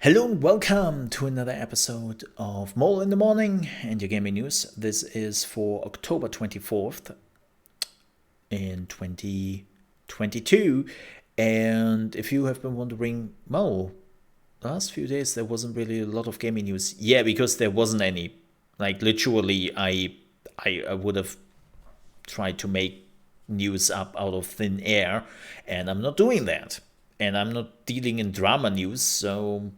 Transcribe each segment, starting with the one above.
Hello and welcome to another episode of Mole in the Morning and your gaming news. This is for October 24th in 2022. And if you have been wondering, Mole, last few days there wasn't really a lot of gaming news. Yeah, because there wasn't any. Like literally, I would have tried to make news up out of thin air, and I'm not doing that. And I'm not dealing in drama news, so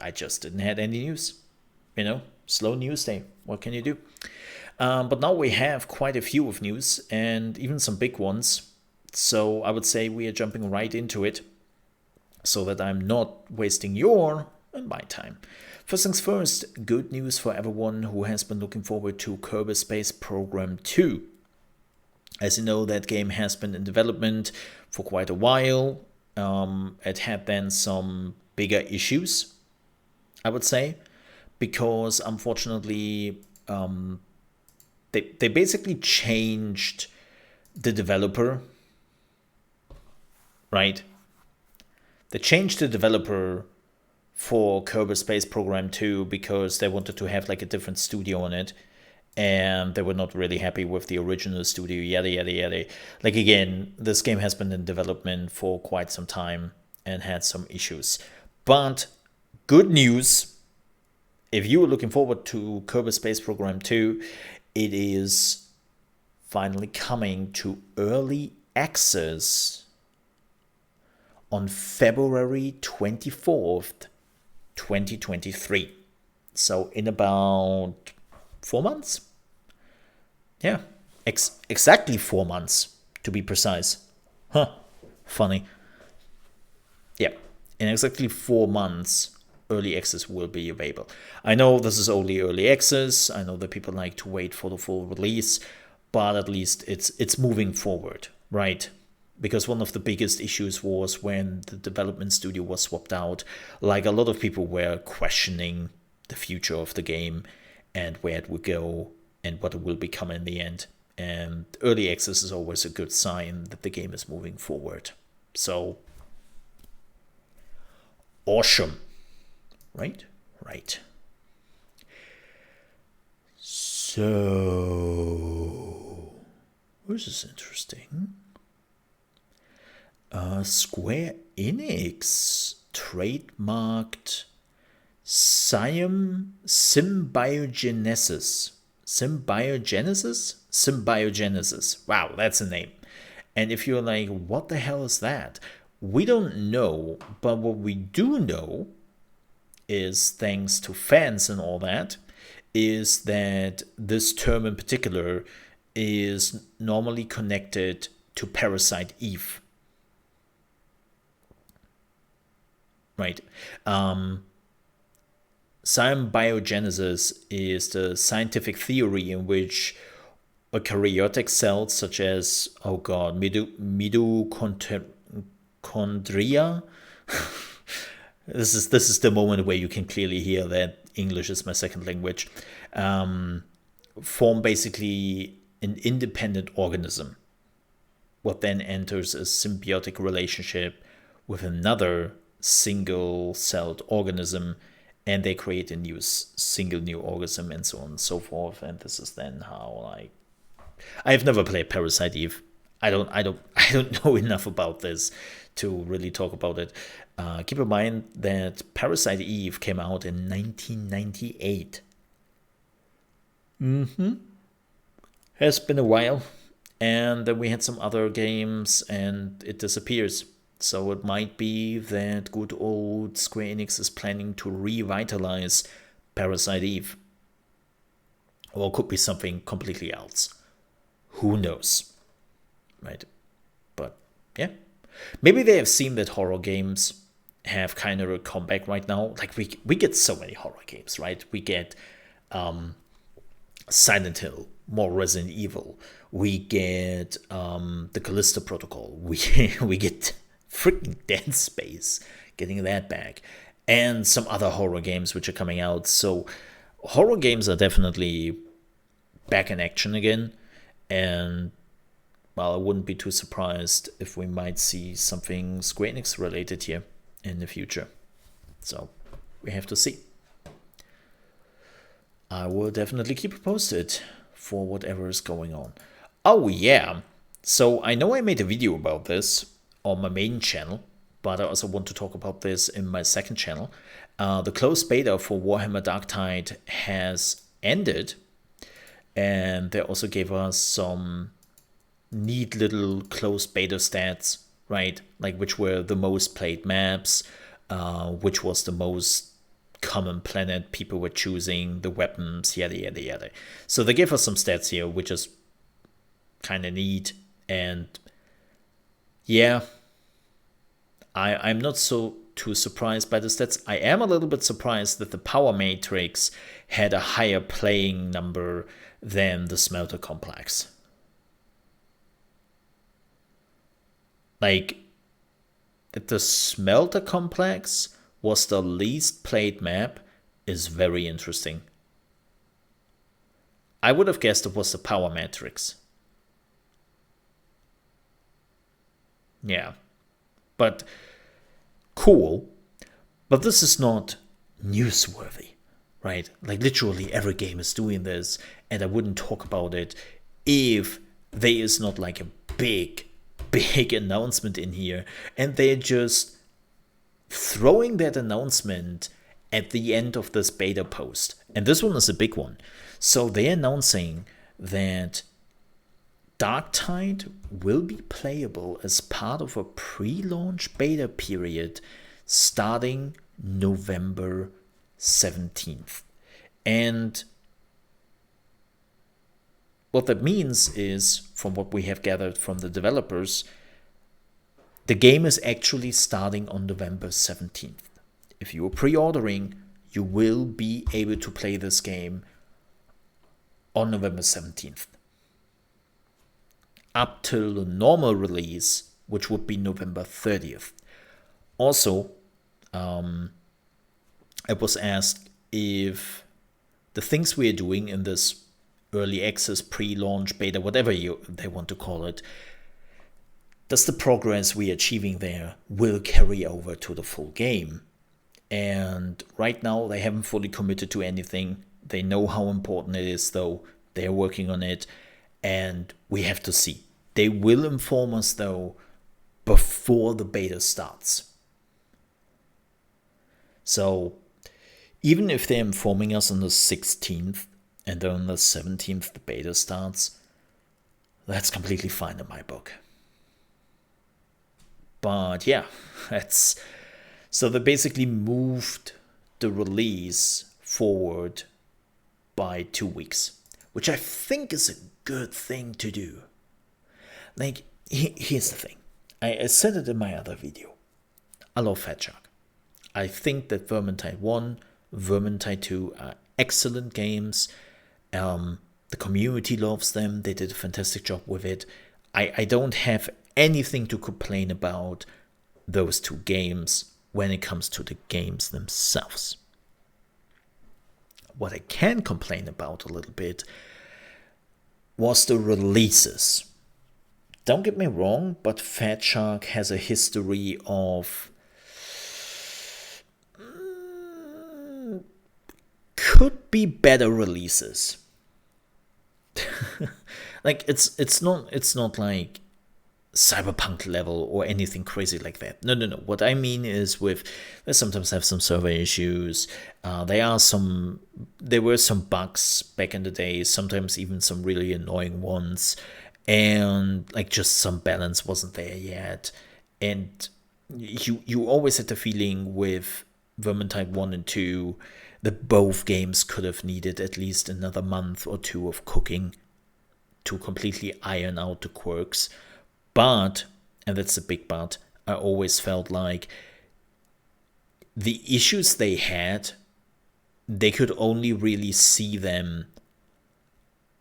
I just didn't have any news. Slow news day. What can you do? But now we have quite a few of news, and even some big ones. So I would say we are jumping right into it, so that I'm not wasting your and my time. First things first, good news for everyone who has been looking forward to Kerbal Space Program 2. As you know, that game has been in development for quite a while. It had then some bigger issues, I would say, because unfortunately they basically changed the developer, right? They changed the developer for Kerbal Space Program 2 because they wanted to have like a different studio on it, and they were not really happy with the original studio, yada yada yada. Like again, this game has been in development for quite some time and had some issues. But good news, if you were looking forward to Kerbal Space Program 2, it is finally coming to early access on February 24th, 2023. So in about 4 months? Yeah, exactly 4 months to be precise. Huh, funny. Yeah, in exactly 4 months, early access will be available. I know this is only early access. I know that people like to wait for the full release, but at least it's moving forward, right? Because one of the biggest issues was when the development studio was swapped out. Like a lot of people were questioning the future of the game and where it would go and what it will become in the end. And early access is always a good sign that the game is moving forward. So, awesome. Right? Right. So, this is interesting. Square Enix trademarked Symbiogenesis. Symbiogenesis. Wow, that's a name. And if you're like, what the hell is that? We don't know, but what we do know is, thanks to fans and all that, is that this term in particular is normally connected to Parasite Eve. Right. Symbiogenesis is the scientific theory in which eukaryotic cells such as, oh god, mitochondria. This is the moment where you can clearly hear that English is my second language. Form basically an independent organism, what then enters a symbiotic relationship with another single-celled organism, and they create a single new organism, and so on and so forth. And this is then how I've never played Parasite Eve. I don't know enough about this to really talk about it. Keep in mind that Parasite Eve came out in 1998. Has been a while, and then we had some other games, and it disappears. So it might be that good old Square Enix is planning to revitalize Parasite Eve. Or it could be something completely else. Who knows? Right? But yeah. Maybe they have seen that horror games have kind of a comeback right now. Like we get so many horror games, right? We get Silent Hill, more Resident Evil. We get the Callisto Protocol. We get freaking Dead Space, getting that back, and some other horror games which are coming out. So horror games are definitely back in action again, and well, I wouldn't be too surprised if we might see something Square Enix related here in the future. So We have to see. I will definitely keep you posted for whatever is going on. Oh yeah, so I know I made a video about this on my main channel, but I also want to talk about this in my second channel. The closed beta for Warhammer Darktide has ended, and they also gave us some neat little closed beta stats, right? Like which were the most played maps, which was the most common planet people were choosing, the weapons, yada yada yada. So they gave us some stats here, which is kind of neat. And yeah, I'm not so too surprised by the stats. I am a little bit surprised that the power matrix had a higher playing number than the smelter complex. Like, that the smelter complex was the least played map is very interesting. I would have guessed it was the power matrix. Yeah, but cool. But this is not newsworthy, right? Like literally every game is doing this, and I wouldn't talk about it if there is not like a big announcement in here, and they're just throwing that announcement at the end of this beta post. And this one is a big one. So they're announcing that Darktide will be playable as part of a pre-launch beta period starting November 17th. And what that means is, from what we have gathered from the developers, the game is actually starting on November 17th. If you are pre-ordering, you will be able to play this game on November 17th. Up till the normal release, which would be November 30th. Also, I was asked if the things we are doing in this early access, pre-launch, beta, whatever they want to call it, does the progress we are achieving there will carry over to the full game? And right now they haven't fully committed to anything. They know how important it is, though. They're working on it, and we have to see. They will inform us, though, before the beta starts. So even if they're informing us on the 16th and then on the 17th the beta starts, that's completely fine in my book. But yeah, so they basically moved the release forward by 2 weeks, which I think is a good thing to do. Like, here's the thing. I said it in my other video. I love Fat Shark. I think that Vermintide 1, Vermintide 2 are excellent games. The community loves them. They did a fantastic job with it. I don't have anything to complain about those two games when it comes to the games themselves. What I can complain about a little bit was the releases. Don't get me wrong, but Fat Shark has a history of could be better releases. Like it's not like Cyberpunk level or anything crazy like that. No. What I mean is they sometimes have some server issues. There were some bugs back in the day, sometimes even some really annoying ones. And like just some balance wasn't there yet. And you always had the feeling with Vermintide 1 and 2 that both games could have needed at least another month or two of cooking to completely iron out the quirks. But, and that's a big but, I always felt like the issues they had, they could only really see them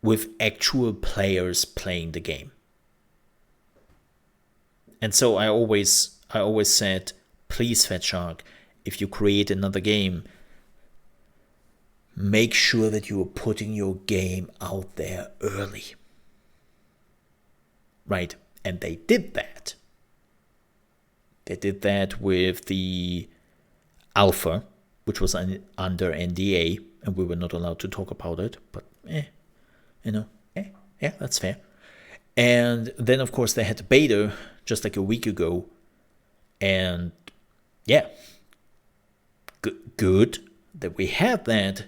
with actual players playing the game. And so I always said, please, Fat Shark, if you create another game, make sure that you are putting your game out there early. Right? And they did that. They did that with the alpha, which was under NDA, and we were not allowed to talk about it, but yeah, that's fair. And then, of course, they had the beta just like a week ago, and yeah, good that we had that,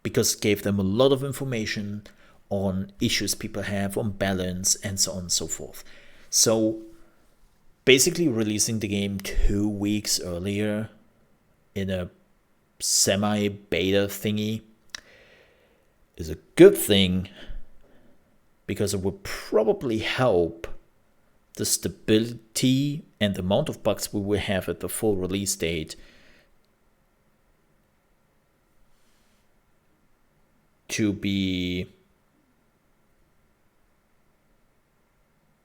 because it gave them a lot of information on issues people have, on balance, and so on and so forth. So basically releasing the game 2 weeks earlier in a semi-beta thingy is a good thing, because it would probably help the stability and the amount of bugs we will have at the full release date to be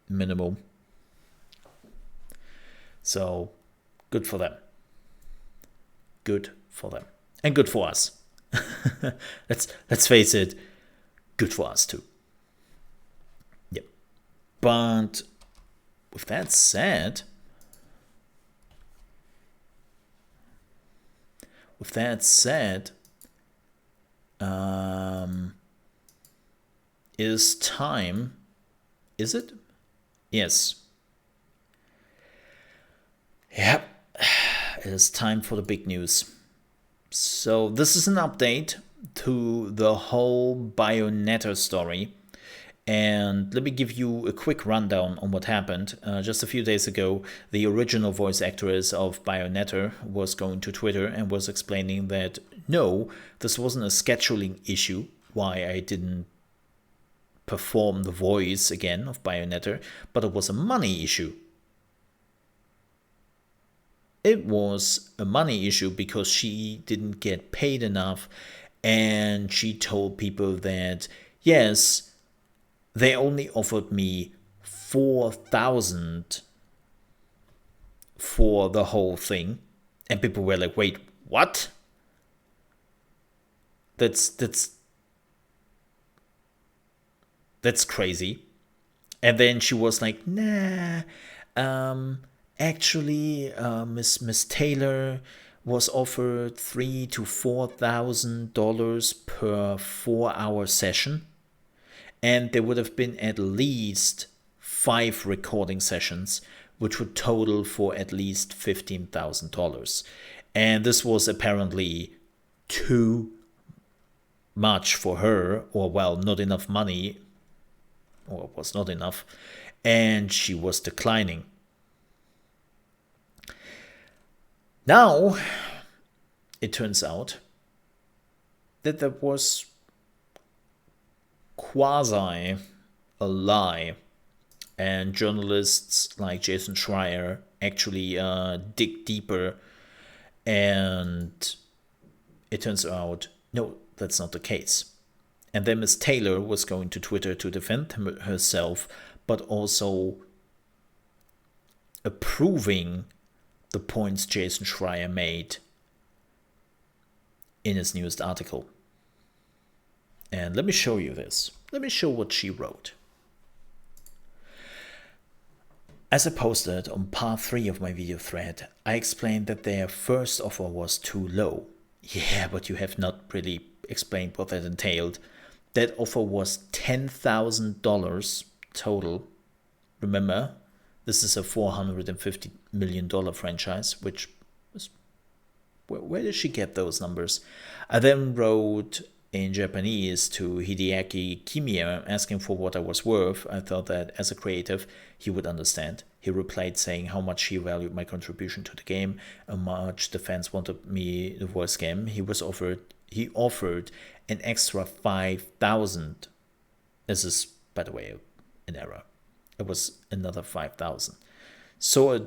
minimal. So good for them. Good for them. And good for us. let's face it, good for us too. Yep. But with that said, it is time. Is it? Yes. Yep. It is time for the big news. So this is an update to the whole Bayonetta story. And let me give you a quick rundown on what happened. Just a few days ago, the original voice actress of Bayonetta was going to Twitter and was explaining that no, this wasn't a scheduling issue, why I didn't perform the voice again of Bayonetta, but it was a money issue. It was a money issue because she didn't get paid enough, and she told people that, yes, they only offered me $4,000 for the whole thing. And people were like, wait, what? That's crazy. And then she was like, nah, actually, Miss Taylor was offered $3,000 to $4,000 per 4-hour session. And there would have been at least 5 recording sessions, which would total for at least $15,000. And this was apparently too much for her, or well, not enough money, or it was not enough, and she was declining. Now, it turns out that there was quasi a lie, and journalists like Jason Schreier actually dig deeper, and it turns out no, that's not the case. And then Miss Taylor was going to Twitter to defend herself, but also approving the points Jason Schreier made in his newest article. And let me show you this. Let me show what she wrote. As I posted on part 3 of my video thread, I explained that their first offer was too low. Yeah, but you have not really explained what that entailed. That offer was $10,000 total. Remember, this is a $450 million franchise, which is... Where did she get those numbers? I then wrote in Japanese to Hideaki Kimiya asking for what I was worth. I thought that as a creative, he would understand. He replied saying how much he valued my contribution to the game, how much the fans wanted me to voice game. He offered an extra $5,000. This is, by the way, an error. It was another $5,000. So I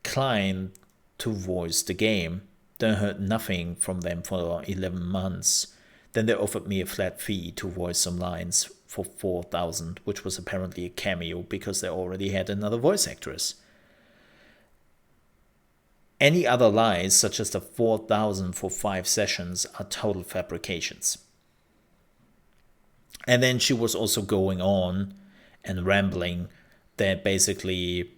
declined to voice the game. Then I heard nothing from them for 11 months. Then they offered me a flat fee to voice some lines for $4,000, which was apparently a cameo because they already had another voice actress. Any other lies, such as the $4,000 for 5 sessions, are total fabrications. And then she was also going on and rambling that basically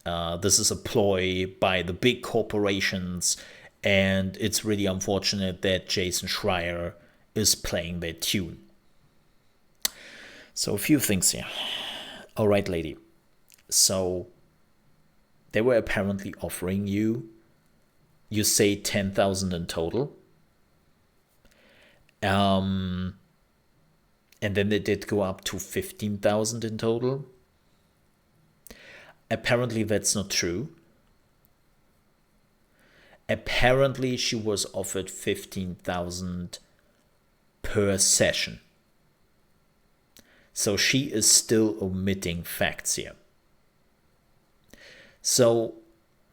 this is a ploy by the big corporations, And it's really unfortunate that Jason Schreier is playing that tune. So a few things here. All right, lady. So they were apparently offering you say 10,000 in total. And then they did go up to 15,000 in total. Apparently that's not true. Apparently she was offered 15,000 per session. So she is still omitting facts here. So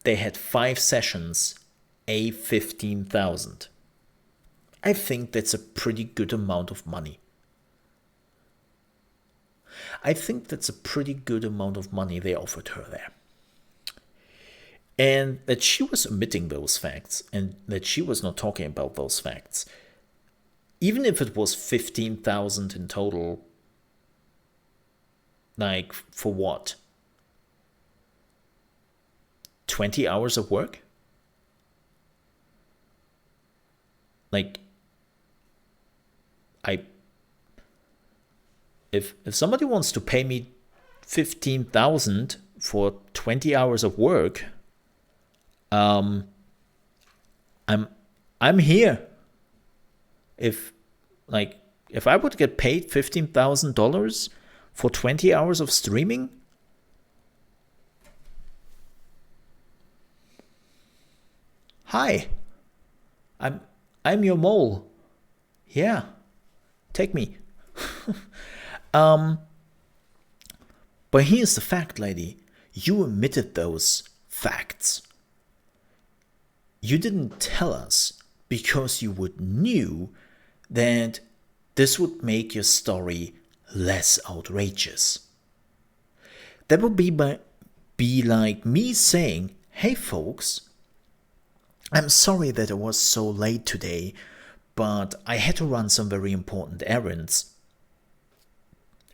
they had 5 sessions, a 15,000. I think that's a pretty good amount of money. I think that's a pretty good amount of money they offered her there. And that she was omitting those facts and that she was not talking about those facts. Even if it was 15,000 in total, like for what? 20 hours of work? Like, if somebody wants to pay me 15,000 for 20 hours of work, I'm here. If I would get paid $15,000 for 20 hours of streaming, hi, I'm your mole. Yeah, take me. But here's the fact, lady. You omitted those facts. You didn't tell us because you knew that this would make your story less outrageous. That would be like me saying, hey folks, I'm sorry that I was so late today, but I had to run some very important errands.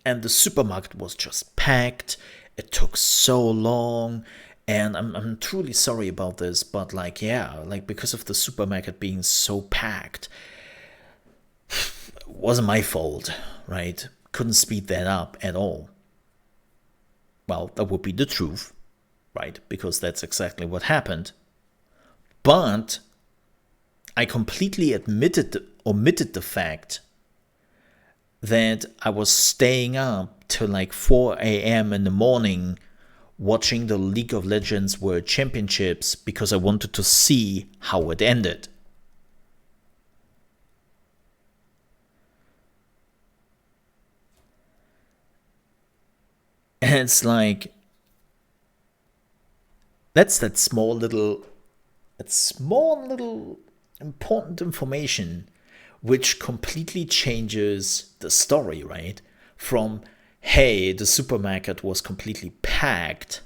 And the supermarket was just packed. It took so long. And I'm truly sorry about this, but because of the supermarket being so packed, it wasn't my fault, right? Couldn't speed that up at all. Well, that would be the truth, right? Because that's exactly what happened. But I completely omitted the fact that I was staying up till 4 a.m. in the morning watching the League of Legends World Championships because I wanted to see how it ended. And it's that's that small little important information which completely changes the story, right? From, hey, the supermarket was completely packed.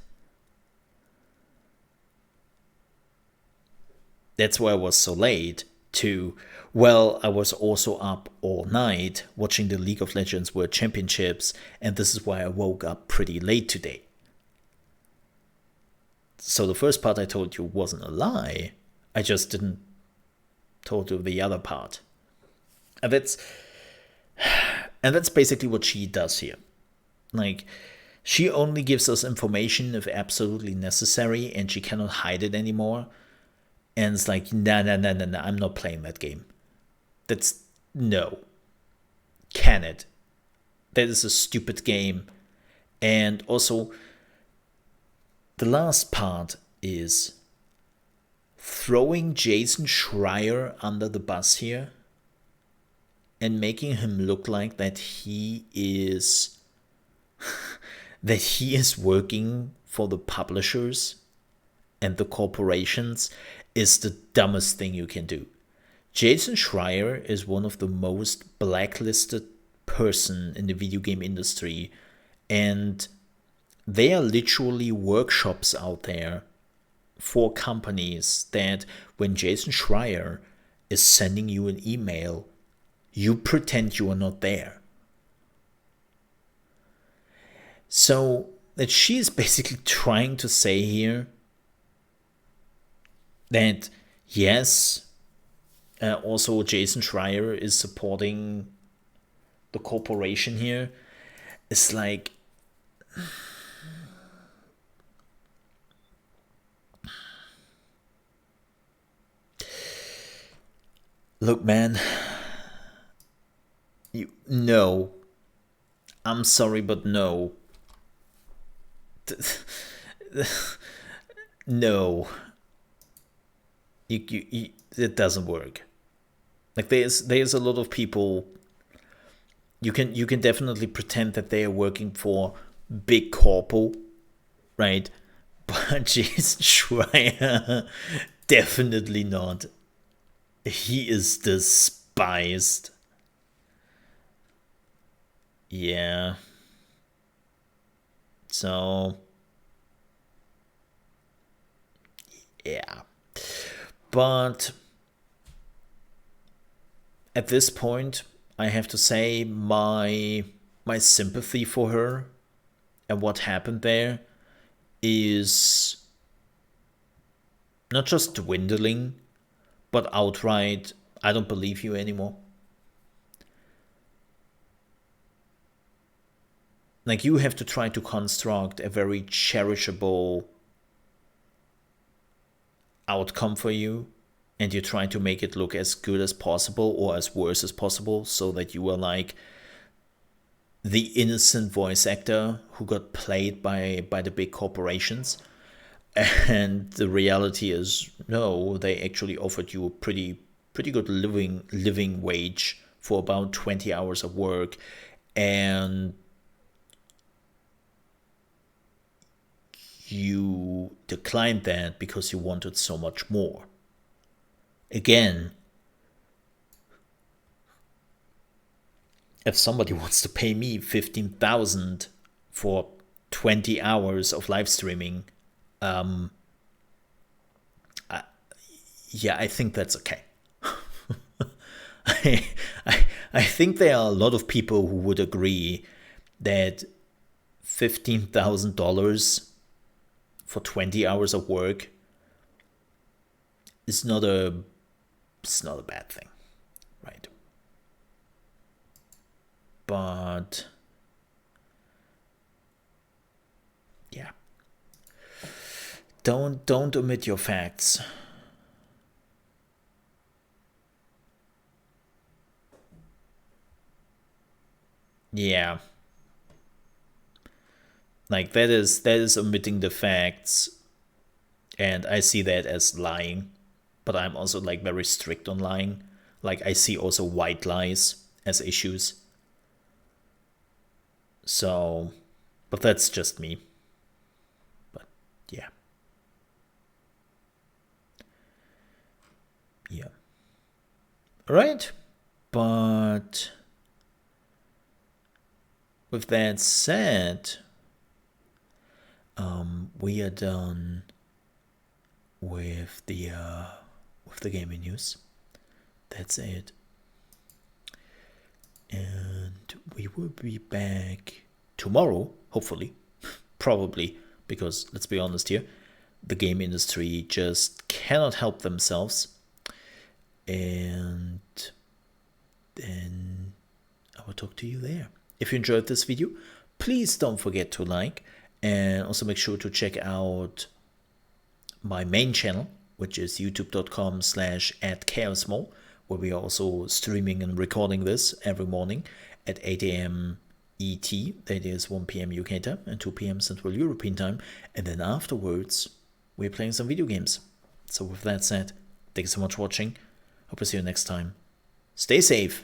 That's why I was so late. To, well, I was also up all night watching the League of Legends World Championships, and this is why I woke up pretty late today. So the first part I told you wasn't a lie. I just didn't told you the other part. And that's basically what she does here. She only gives us information if absolutely necessary, and she cannot hide it anymore. And it's nah, I'm not playing that game. No. Can it? That is a stupid game. And also, the last part is throwing Jason Schreier under the bus here and making him look like that he is working for the publishers and the corporations is the dumbest thing you can do. Jason Schreier is one of the most blacklisted person in the video game industry, and there are literally workshops out there for companies that when Jason Schreier is sending you an email, you pretend you are not there. So that she is basically trying to say here that, Yes. Also, Jason Schreier is supporting the corporation here. It's like, look, man, no. I'm sorry, but no. No. It doesn't work. Like there's a lot of people. You can definitely pretend that they are working for big corpo, right? But Jason Schreier, definitely not. He is despised. Yeah. So, yeah. But at this point, I have to say my sympathy for her and what happened there is not just dwindling, but outright, I don't believe you anymore. Like, you have to try to construct a very cherishable outcome for you, and you try to make it look as good as possible or as worse as possible, so that you are like the innocent voice actor who got played by the big corporations. And the reality is, no, they actually offered you a pretty good living wage for about 20 hours of work, and you declined that because you wanted so much more. Again, if somebody wants to pay me 15,000 for 20 hours of live streaming, yeah, I think that's okay. I, I think there are a lot of people who would agree that $15,000 for 20 hours of work is not a bad thing, right? But yeah, don't omit your facts. Yeah, like that is omitting the facts, and I see that as lying. But I'm also like very strict on lying. Like, I see also white lies as issues. So, but that's just me. But yeah. Yeah. All right. But with that said, we are done with the gaming news. That's it. And we will be back tomorrow, hopefully. Probably, because let's be honest here, the game industry just cannot help themselves. And then I will talk to you there. If you enjoyed this video, please don't forget to like, and also make sure to check out my main channel, which is youtube.com/@ChaosMole, where we are also streaming and recording this every morning at 8 a.m. ET, that is 1 p.m. UK time and 2 p.m. Central European time. And then afterwards, we're playing some video games. So with that said, thanks so much for watching. Hope to see you next time. Stay safe.